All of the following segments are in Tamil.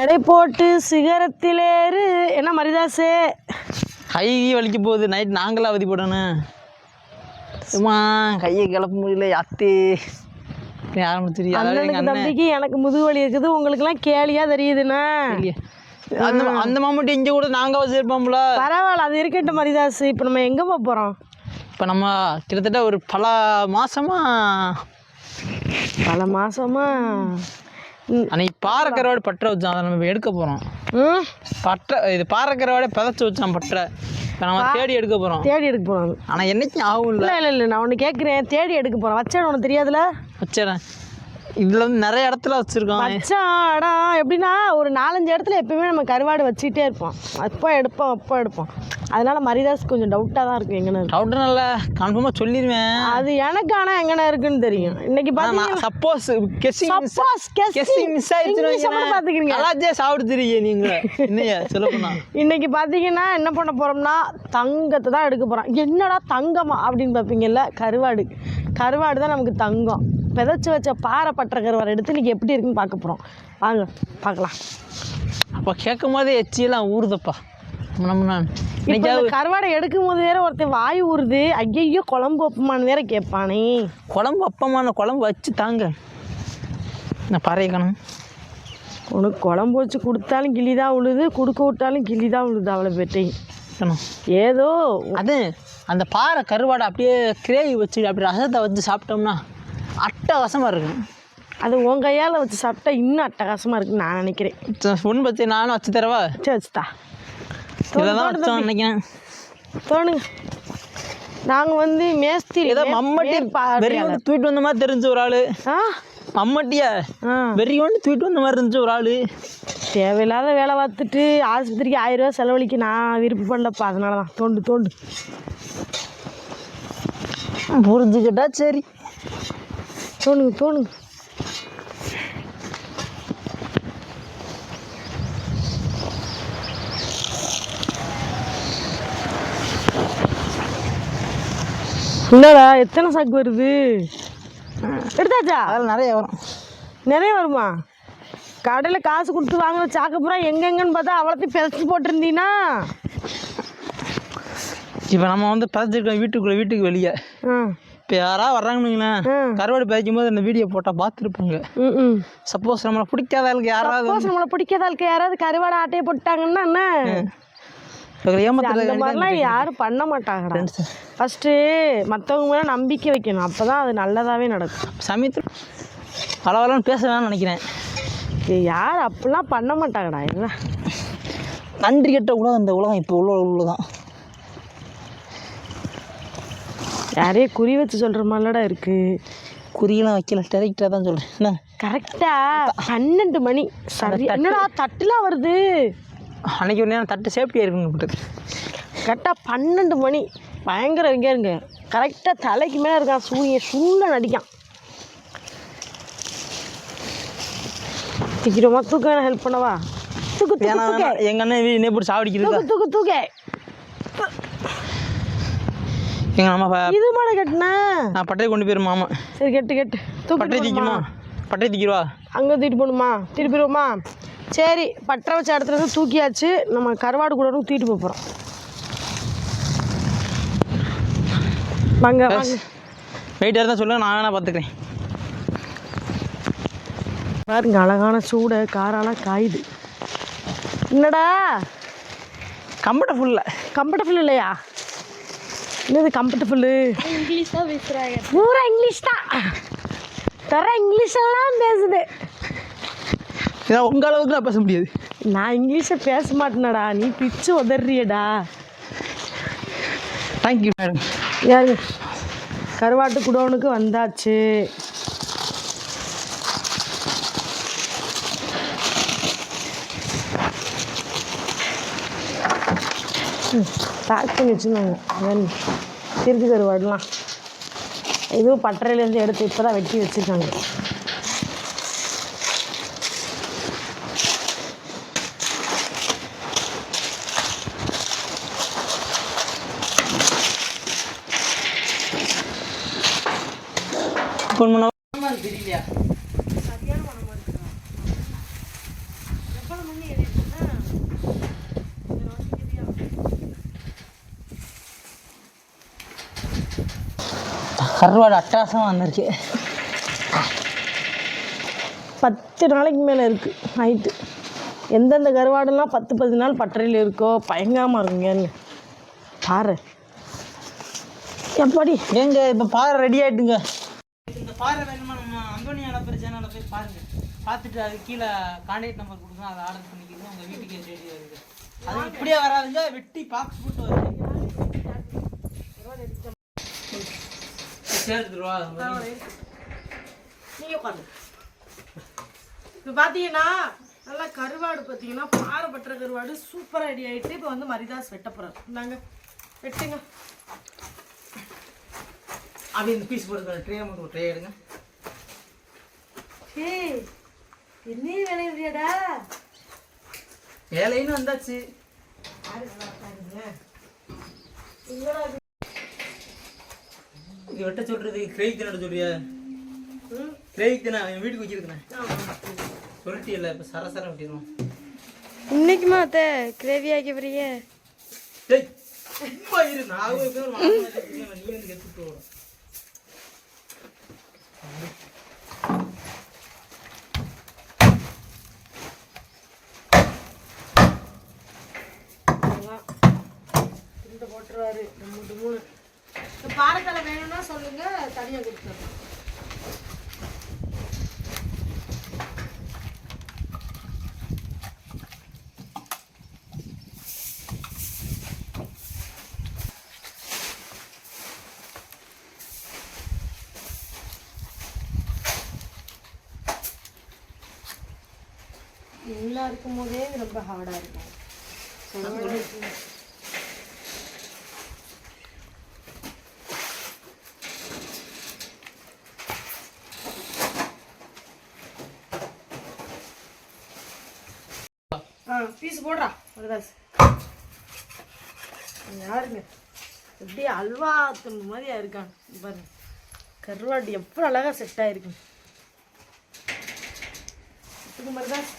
எடை போட்டு சிகரத்திலேறு என்ன மரிதாசே கை வலிக்க போகுது. நைட் நாங்களும் அவதி போடணும். சும்மா கையை கிளப்ப முடியல. அத்து ஆரம்பிச்சிருக்கீங்க. அண்ணனுக்கு தம்பிக்கு எனக்கு முதுகு வலி இருக்குது, உங்களுக்குலாம் கேலியாக தெரியுதுண்ணா. அந்த அந்த மாமட்டி இங்கே கூட நாங்கள் வச்சுருப்போம்ல. பரவாயில்ல, அது இருக்கட்டும் மரிதாஸ். இப்போ நம்ம எங்கே போக போகிறோம்? இப்போ நம்ம கிட்டத்தட்ட ஒரு பல மாதமா அன்னைக்கு பாறைக்கரோடு பற்ற வச்சோம். அதை நம்ம எடுக்க போகிறோம். இது பாறைக்கரோட பிதைச்சி வச்சான் பற்ற. இப்போ நம்ம தேடி எடுக்க போகிறோம். ஆனால் என்னைக்கும் ஆகும். இல்லை நான் ஒன்று கேட்குறேன். தேடி எடுக்க போகிறோம். வச்சேன் உனக்கு தெரியாதுல? வச்சேன். இதில் வந்து நிறைய இடத்துல வச்சுருக்கோம். இடம் எப்படின்னா ஒரு 4-5 இடத்துல எப்பயுமே நம்ம கருவாடு வச்சுக்கிட்டே இருப்போம். அப்போ எடுப்போம். அதனால மரிதாஸ் கொஞ்சம் டவுட்டாக தான் இருக்கும். எங்கன்னு டவுட்டு நல்லா கன்ஃபார்மாக சொல்லிடுவேன். அது எனக்கு ஆனால் எங்கன்னு இருக்குன்னு தெரியும். இன்னைக்கு சப்போஸ் மிஸ் ஆயிடுச்சுன்னு சாப்பிடுறீங்க நீங்கள் என்னையா சொல்லப்போனா. இன்னைக்கு பார்த்தீங்கன்னா என்ன பண்ண போகிறோம்னா தங்கத்தை தான் எடுக்க போகிறோம். என்னடா தங்கமா அப்படின்னு பார்ப்பீங்கல்ல, கருவாடு தான் நமக்கு தங்கம். பிதைச்சி வச்ச பாறை பற்ற கருவாடு எடுத்து இன்றைக்கி எப்படி இருக்குன்னு பார்க்க போகிறோம். வாங்க பார்க்கலாம். அப்போ கேட்கும் போதே எச்சியெல்லாம் ஊறுதப்பா. இன்னைக்கு கருவாடை எடுக்கும் போது வேற ஒருத்தன் வாய் ஊறுது. ஐயோ குழம்பு வைப்பமானு வேற கேட்பானே. குழம்பு வச்சு தாங்க. நான் பறையக்கணும். உனக்கு குழம்பு வச்சு கொடுத்தாலும் கிளி தான் உழுது, கொடுக்க விட்டாலும் கிளி தான் உழுது. அவ்வளோ பேட்டையும் ஏதோ அது அந்த பாறை கருவாடை அப்படியே கிரேவி வச்சு அப்படி ரசத்தை வச்சு சாப்பிட்டோம்னா அட்டகாசமாக இருக்கும். அது உன் கையால் வச்சு சாப்பிட்டா இன்னும் அட்டகாசமாக இருக்குன்னு நான் நினைக்கிறேன். ஒன்று பற்றி நானும் வச்சு தரவா? சரி வச்சுதா. இதெல்லாம் வச்சோம் நினைக்கிறேன். தோணுங்க. நாங்கள் வந்து மேஸ்திரி ஏதோ மம்மட்டி வெறியோண்டு தூக்கிட்டு வந்த மாதிரி தெரிஞ்ச ஒரு ஆள். மம்மட்டியா வெறியோண்டு தூக்கிட்டு வந்த மாதிரி இருந்துச்சு ஒரு ஆள். தேவையில்லாத வேலை பார்த்துட்டு ஆஸ்பத்திரிக்கு 1000 ரூபா செலவழிக்க நான் விருப்பப்படலப்பா. அதனால தான் தோண்டு புரிஞ்சுக்கிட்டா சரி. தோணுங்க. என்னடா எத்தனை சாக்கு வருது? எடுத்தாச்சா? அதில் நிறைய வருமா? கடையில் காசு கொடுத்து வாங்கின சாக்கு பூரா எங்கெங்கன்னு பார்த்தா அவ்வளோத்தையும் பிதைச்சி போட்டிருந்தீங்கன்னா. இப்போ நம்ம வந்து பிதைச்சிருக்கோம் வீட்டுக்கு வெளியே. இப்போ யாராவது வர்றாங்கன்னு கருவாடு பிதைக்கும் போது அந்த வீடியோ போட்டால் பார்த்துருப்பாங்க. சப்போஸ் நம்மளை பிடிக்காத ஆளுக்கு யாராவது கருவாடு ஆட்டையை போட்டாங்கன்னா என்ன அந்த மாதிரிலாம் யாரும் பண்ண மாட்டாங்கடா. ஃபஸ்ட்டு மற்றவங்க மேலே நம்பிக்கை வைக்கணும். அப்போ தான் அது நல்லதாகவே நடக்கும். சமயத்தில் பலவரன்னு பேச வேணும்னு நினைக்கிறேன். யார் அப்படிலாம் பண்ண மாட்டாங்கடா. என்ன நன்றி கெட்ட உலகம் இந்த உலகம். இப்போ உள்ளதான் யாரையே குறி வச்சு சொல்கிற மாதிரிலடா இருக்குது. குறியெல்லாம் வைக்கல, டேரக்டாக தான் சொல்கிறேன். என்ன கரெக்டாக 12 மணி சரி. என்னடா தட்டுலாம் வருது? அன்றைக்கி ஒரு நேரம் தட்டு சேஃப்டியாக இருக்குன்னு கரெக்டாக 12 மணி. பயங்கர எங்கே இருங்க. கரெக்டாக தலைக்கு மேலே இருக்கான் சூரியன். சுள்ள நடிக்கான். சீக்கிரமா தூக்க வேணா ஹெல்ப் பண்ணவா? தூக்கு எங்கள் அண்ணன் என்ன போட்டு சாவடிக்கிறது. தூக்கு எங்கள் அம்மா இது மாட கட்டினா நான் பட்டையை கொண்டு போயிடும் மாமா. சரி கெட்டு பட்டை தூக்கணுமா? பட்டை தூக்கிடுவா? அங்கே தூக்கிட்டு போகணுமா? தூக்கிட்டு போயிடுவோமா? சரி, பட்டை வச்ச இடத்துல இருந்து தூக்கியாச்சு. நம்ம கருவாடு கூட தூக்கிட்டு போக போகிறோம். வாங்க வெயிட் இருந்தால் சொல்லுங்கள், நான் வேணா பார்த்துக்கிறேன். பாருங்க அழகான சூட காரெல்லாம் காயுது. என்னடா கம்ஃபர்டபுள் இல்லையா? என்னது கம்ஃபர்டபுள்? இங்கிலீஷ் தான் பேசுகிறாங்க. பூரா இங்கிலீஷ் தான். இங்கிலீஷெல்லாம் பேசுது. உங்கள் அளவுக்கு நான் பேச முடியாது. நான் இங்கிலீஷை பேச மாட்டேனடா. நீ பிச்சு உதறியடா. Thank you madam. யாரு கருவாட்டு குடோனுக்கு வந்தாச்சு. பேக் பண்ணி வச்சுருந்தாங்க. திருக்கு கருவாடுலாம் இதுவும் பட்டறையிலேருந்து எடுத்து இப்போ தான் வெட்டி வச்சுருக்காங்க. தெரியலையா? சரியான மனமாக இருக்குதா? எப்போ நம்ம கருவாடு அட்டகாசமாக வந்துருச்சு. 10 நாளைக்கு மேலே இருக்குது நைட்டு. எந்தெந்த கருவாடெல்லாம் 10-10 நாள் பட்டறையில் இருக்கோ பயங்கரமாக இருக்குங்க. பாரு எப்படி ஏங்க இப்போ பாறை ரெடி ஆகிட்டுங்க. இந்த பாறை வேணுமா நம்ம அந்தோனியா நம்பர் சேனலில் போய் பாருங்கள். பார்த்துட்டு அது கீழே கான்டாக்ட் நம்பர் கொடுங்க, அதை ஆர்டர் பண்ணிக்கிங்க. உங்கள் வீட்டுக்கு ரெடி வருது. அது இப்படியே வராதுங்க, வெட்டி பாக்ஸ் போட்டு வருது. சேர்த்துருவா நீங்கள் உட்காந்து. இப்போ பார்த்தீங்கன்னா நல்லா கருவாடு பார்த்தீங்கன்னா பாறை பட்டுற கருவாடு சூப்பராக ரெடி ஆகிட்டு இப்போ வந்து மரிதாஸ் வெட்ட போகிறார். இந்தாங்க வெட்டுங்க. அப்படி இந்த பீஸ் போடுங்க. ட்ரே மட்டும் ட்ரே எடுங்க. என்ன வேலையாடா? வேலைன்னு வந்தாச்சு. இது வெட்ட சொல்றது கிரேவிக்கு தானே சொல்றியா? கிரேவிக்கு தானே என் வீட்டுக்கு வச்சிருக்கேன். சொல்லிட்டு இல்லை இப்போ சரசரம் வெட்டிடுவோம். இன்னைக்கு மாத்த கிரேவி ஆக்கி போறீங்க. டேய் சும்மா இரு. நான் நீ வந்து கெடுத்துட்டு போற. இந்த போட்டுருவாரு 3 பாறைத்தலை வேணும்னா சொல்லுங்க, தனியாக கொடுத்துருவோம். உள்ளே இருக்கும் போதே ரொம்ப ஹார்டாக இருக்கும். பீஸ் போடுறா மரிதாஸ். யாருங்க எப்படியே அல்வா துண்டு மாதிரியா இருக்கான் பாருங்க. கருவாடு எவ்வளோ அழகாக செட் ஆகிருக்கு மரிதாஸ்.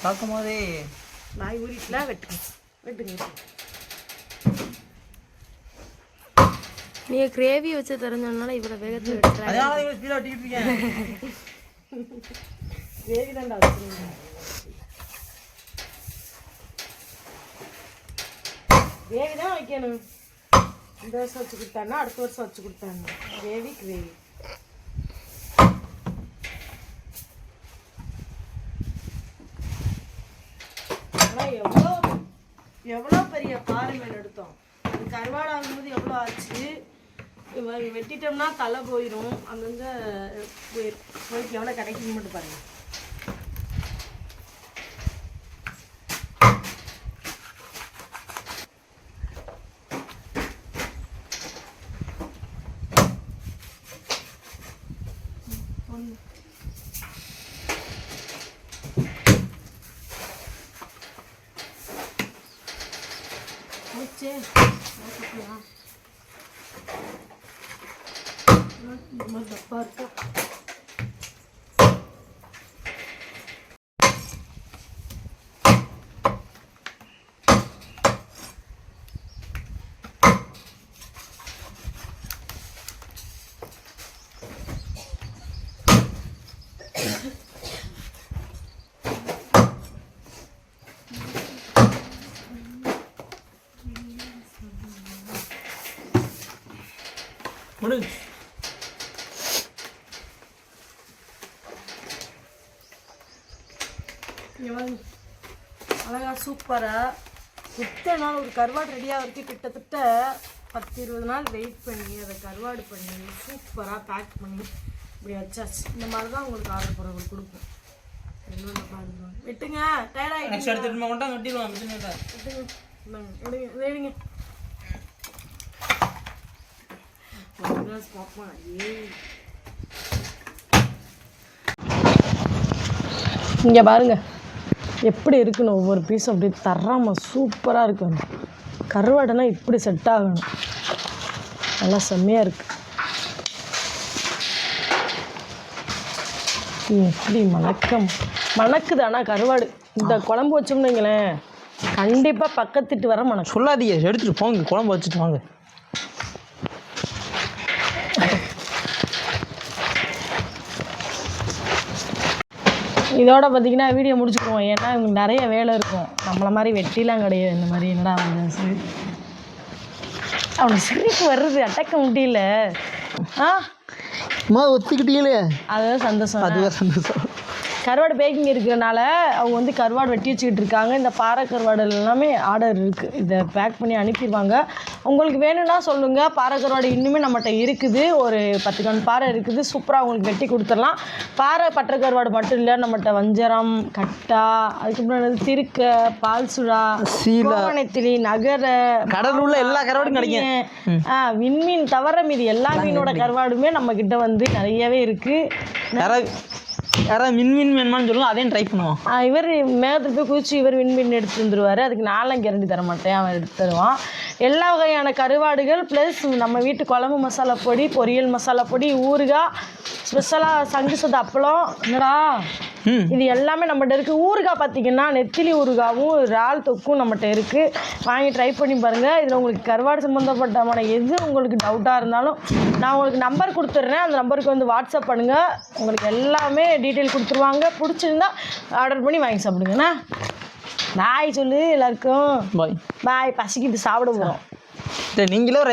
பார்க்கும் போதே நாய் ஊறிட்டுலாம் வெட்டுங்க வெட்டுங்க. நீங்க கிரேவி வச்சு தெரிஞ்சதுனால இவ்வளவு வேகத்துல வெட்டுறாங்க. அதனால இவ்வளவு ஸ்பீடா வெட்டிட்டு இருக்கேன். கிரேவி தான்டா வச்சுருங்க. கிரேவி தான் வைக்கணும். இந்த வருஷம் வச்சு கொடுத்தாங்கன்னா அடுத்த வருஷம் வச்சு கொடுத்தாங்க. Gravy gravy. ஆனால் எவ்வளோ பெரிய பாறை மேல் எடுத்தோம். கருவாடு ஆகும்போது எவ்வளோ ஆச்சு. வெட்டிட்டோம்னா தலை போயிடும். அங்கங்கே போயிட்டு எவ்வளோ கிடைக்குன்னு மட்டும் பாருங்கள். போச்சு டப்பா இருக்கா. முடிஞ்சு. அழகா சூப்பராக இத்தனை நாள் ஒரு கருவாடு ரெடியாக வரைக்கும் கிட்டத்தட்ட 10-20 நாள் வெயிட் பண்ணி அதை கருவாடு பண்ணி சூப்பராக பேக் பண்ணி இப்படி வச்சாச்சு. இந்த மாதிரி தான் உங்களுக்கு ஆர்டர் போகிறவங்களுக்கு கொடுப்போம். என்னென்ன பாருங்க. வெட்டுங்க. டயர்டாகிட்டு எடுத்துட்டு கொண்டா வெட்டிடுவோம். வெட்டுங்க. எடுங்க வேணுங்க. பார்ப்போம். இங்கே பாருங்க எப்படி இருக்குன்னு ஒவ்வொரு பீஸும் அப்படி தராமல் சூப்பராக இருக்கணும். கருவாடுனா இப்படி செட் ஆகணும். நல்லா செம்மையாக இருக்குது. எப்படி மணக்குது. ஆனால் கருவாடு இந்த குழம்பு வச்சோம்னு வைங்களேன், கண்டிப்பாக பக்கத்துட்டு வர மணக்கு. சொல்லாதீங்க, எடுத்துகிட்டு போங்க, குழம்பு வச்சுட்டு வாங்க. இதோட பார்த்தீங்கன்னா வீடியோ முடிச்சுக்குவோம். ஏன்னா இவங்களுக்கு நிறைய வேலை இருக்கும். நம்மளை மாதிரி வெட்டிலாம் கிடையாது. இந்த மாதிரி என்னடா வந்து அவனுக்கு சிரிப்பு வருது, அடக்க முடியல. ஒத்துக்கிட்டீங்களே, அதுதான் சந்தோஷம். அதுவே சந்தோஷம். கருவாடு பேக்கிங் இருக்கிறனால அவங்க வந்து கருவாடு வெட்டி வச்சுக்கிட்டு இருக்காங்க. இந்த பாறை கருவாடு எல்லாமே ஆர்டர் இருக்குது. இதை பேக் பண்ணி அனுப்பிடுவாங்க. உங்களுக்கு வேணும்னா சொல்லுங்கள். பாறை கருவாடு இன்னுமே நம்மகிட்ட இருக்குது. ஒரு 10 கன் பாறை இருக்குது. சூப்பராக உங்களுக்கு வெட்டி கொடுத்துடலாம். பாறை பட்டை கருவாடு மட்டும் இல்லை, நம்மகிட்ட வஞ்சரம், கட்டா, அதுக்கப்புறம் திருக்க, பால் சுறா, கோவணத்திலி, நகர, கடல் உள்ள எல்லா கருவாடும் கிடைக்கும். விண்மீன் தவிர மீது எல்லா மீனோட கருவாடுமே நம்மக்கிட்ட வந்து நிறையவே இருக்குது. யாராவது மின்மீன் வேணுமான்னு சொல்லுங்க, அதையும் ட்ரை பண்ணுவோம். இவர் மேகத்தில் போய் குதிச்சு இவர் விண்மீன் எடுத்து வந்துடுவார். அதுக்கு நான்லாம் கேரண்டி தர மாட்டேன், அவன் எடுத்து தருவான். எல்லா வகையான கருவாடுகள் ப்ளஸ் நம்ம வீட்டு குழம்பு மசாலா பொடி, பொரியல் மசாலா பொடி, ஊறுகாய், ஸ்பெஷலாக சங்கு சத அப்பளம், என்னடா இது எல்லாமே நம்மகிட்ட இருக்குது. ஊறுகாய் பார்த்திங்கன்னா நெத்திலி ஊறுகாவும் இறால் தொக்கும் நம்மகிட்ட இருக்குது. வாங்கி ட்ரை பண்ணி பாருங்கள். இதில் உங்களுக்கு கருவாடு சம்மந்தப்பட்டமான எது உங்களுக்கு டவுட்டாக இருந்தாலும் நான் உங்களுக்கு நம்பர் கொடுத்துட்றேன். அந்த நம்பருக்கு வந்து வாட்ஸ்அப் பண்ணுங்கள். உங்களுக்கு எல்லாமே டீட்டெயில் கொடுத்துருவாங்க. பிடிச்சிருந்தா ஆர்டர் பண்ணி வாங்கி சாப்பிடுங்கண்ணா. பாய் சொல்லு எல்லாருக்கும். பாய். பசிக்கிட்டு சாப்பிட போகிறோம். நீங்களும்